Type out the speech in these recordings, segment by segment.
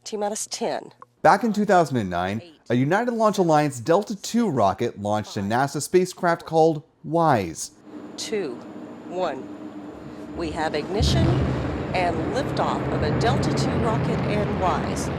T-minus 10. Back in 2009, a United Launch Alliance Delta II rocket launched a NASA spacecraft called WISE. 2, 1. We have ignition and liftoff of a Delta II rocket and WISE.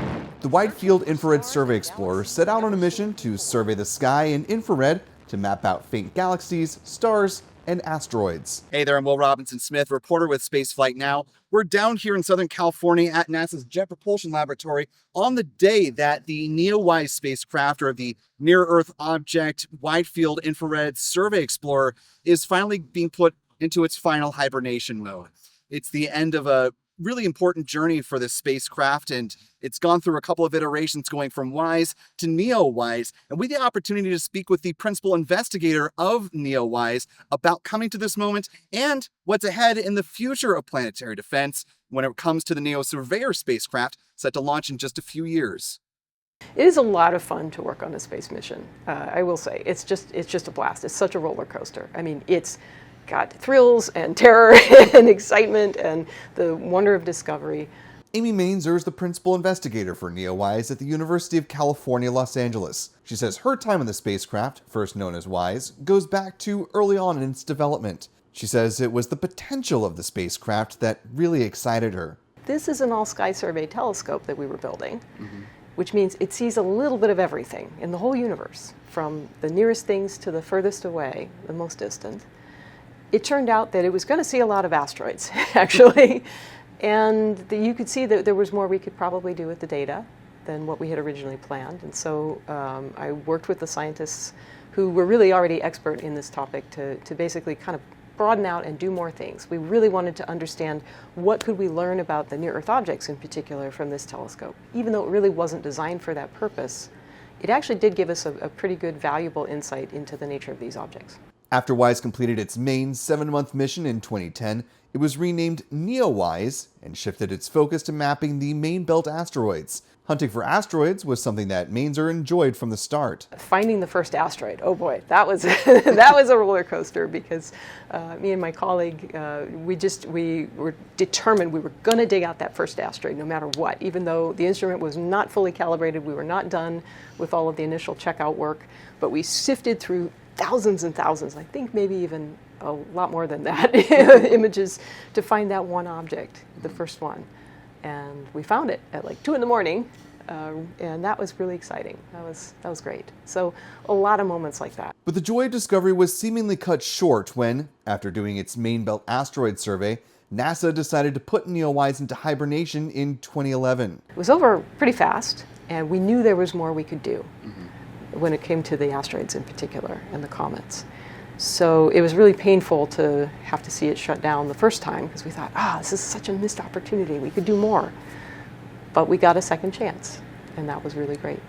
The Wide Field Infrared Survey Explorer set out on a mission to survey the sky in infrared to map out faint galaxies, stars, and asteroids. Hey there, I'm Will Robinson-Smith, reporter with Spaceflight Now. We're down here in Southern California at NASA's Jet Propulsion Laboratory on the day that the NEOWISE spacecraft, or the Near-Earth Object Wide Field Infrared Survey Explorer, is finally being put into its final hibernation mode. It's the end of a really important journey for this spacecraft, and it's gone through a couple of iterations going from WISE to NEOWISE, and we had the opportunity to speak with the principal investigator of NEOWISE about coming to this moment and what's ahead in the future of planetary defense when it comes to the NEO Surveyor spacecraft set to launch in just a few years. It is a lot of fun to work on a space mission. I will say, it's just a blast. It's such a roller coaster. I mean, it's got thrills and terror and excitement and the wonder of discovery. Amy Mainzer is the principal investigator for NEOWISE at the University of California, Los Angeles. She says her time on the spacecraft, first known as WISE, goes back to early on in its development. She says it was the potential of the spacecraft that really excited her. This is an all-sky survey telescope that we were building, which means it sees a little bit of everything in the whole universe, from the nearest things to the furthest away, the most distant. It turned out that it was going to see a lot of asteroids, actually, and you could see that there was more we could probably do with the data than what we had originally planned. And so I worked with the scientists who were really already expert in this topic to basically kind of broaden out and do more things. We really wanted to understand what could we learn about the near-Earth objects in particular from this telescope. Even though it really wasn't designed for that purpose, it actually did give us a pretty good, valuable insight into the nature of these objects. After WISE completed its main 7-month mission in 2010, it was renamed NEOWISE and shifted its focus to mapping the main belt asteroids. Hunting for asteroids was something that Mainzer enjoyed from the start. Finding the first asteroid, oh boy, that was that was a roller coaster, because me and my colleague, we were determined we were going to dig out that first asteroid no matter what. Even though the instrument was not fully calibrated, we were not done with all of the initial checkout work, but we sifted through thousands and thousands, I think maybe even a lot more than that, images to find that one object, the first one. And we found it at like 2 in the morning, and that was really exciting. That was great. So a lot of moments like that. But the joy of discovery was seemingly cut short when, after doing its main belt asteroid survey, NASA decided to put NEOWISE into hibernation in 2011. It was over pretty fast, and we knew there was more we could do when it came to the asteroids in particular and the comets. So it was really painful to have to see it shut down the first time, because we thought, this is such a missed opportunity, we could do more. But we got a second chance, and that was really great.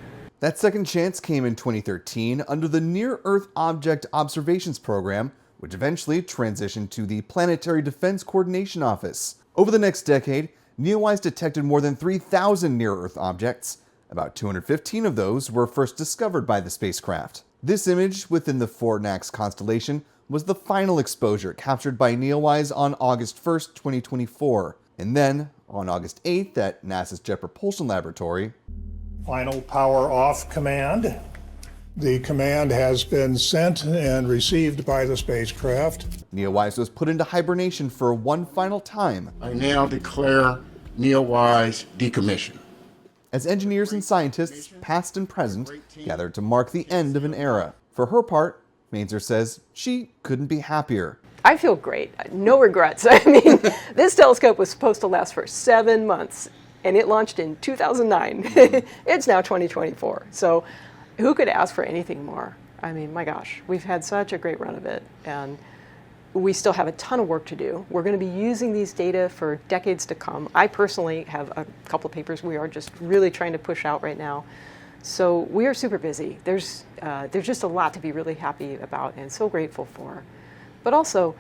That second chance came in 2013 under the Near-Earth Object Observations Program, which eventually transitioned to the Planetary Defense Coordination Office. Over the next decade, NEOWISE detected more than 3,000 near-Earth objects. About 215 of those were first discovered by the spacecraft. This image within the Fornax constellation was the final exposure captured by NEOWISE on August 1st, 2024. And then, on August 8th at NASA's Jet Propulsion Laboratory, final power off command. The command has been sent and received by the spacecraft. NEOWISE was put into hibernation for one final time. I now declare NEOWISE decommissioned. As engineers and scientists, past and present, gathered to mark the end of an era. For her part, Mainzer says she couldn't be happier. I feel great. No regrets. I mean, this telescope was supposed to last for 7 months, and it launched in 2009. It's now 2024. So who could ask for anything more? I mean, my gosh, we've had such a great run of it, and we still have a ton of work to do. We're going to be using these data for decades to come. I personally have a couple of papers we are just really trying to push out right now. So we are super busy. There's just a lot to be really happy about and so grateful for. But also,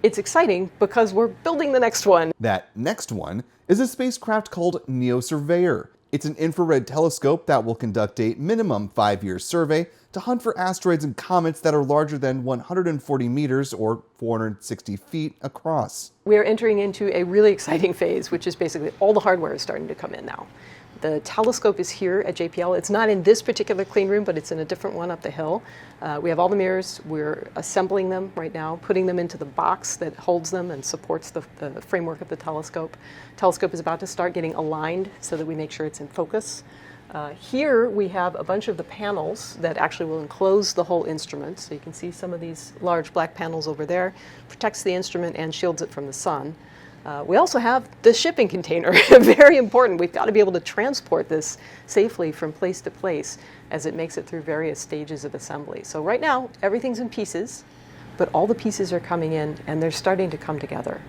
it's exciting because we're building the next one. That next one is a spacecraft called NEO Surveyor. It's an infrared telescope that will conduct a minimum 5-year survey to hunt for asteroids and comets that are larger than 140 meters or 460 feet across. We are entering into a really exciting phase, which is basically all the hardware is starting to come in now. The telescope is here at JPL. It's not in this particular clean room, but it's in a different one up the hill. We have all the mirrors. We're assembling them right now, putting them into the box that holds them and supports the framework of the telescope. Telescope is about to start getting aligned so that we make sure it's in focus. Here we have a bunch of the panels that actually will enclose the whole instrument. So you can see some of these large black panels over there. Protects the instrument and shields it from the sun. We also have the shipping container, very important. We've got to be able to transport this safely from place to place as it makes it through various stages of assembly. So right now, everything's in pieces, but all the pieces are coming in and they're starting to come together.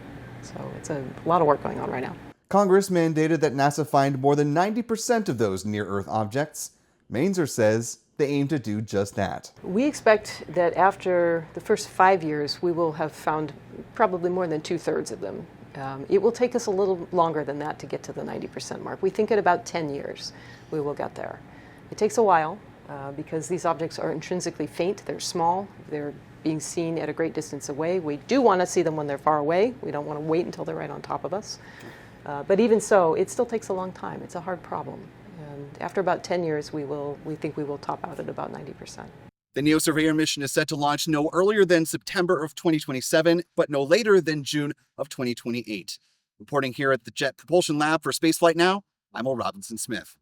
So it's a lot of work going on right now. Congress mandated that NASA find more than 90% of those near-Earth objects. Mainzer says they aim to do just that. We expect that after the first 5 years, we will have found probably more than 2/3 of them. It will take us a little longer than that to get to the 90% mark. We think at about 10 years we will get there. It takes a while because these objects are intrinsically faint. They're small. They're being seen at a great distance away. We do want to see them when they're far away. We don't want to wait until they're right on top of us. But even so, it still takes a long time. It's a hard problem. And after about 10 years, we think we will top out at about 90%. The NEO Surveyor mission is set to launch no earlier than September of 2027, but no later than June of 2028. Reporting here at the Jet Propulsion Lab for Spaceflight Now, I'm Will Robinson Smith.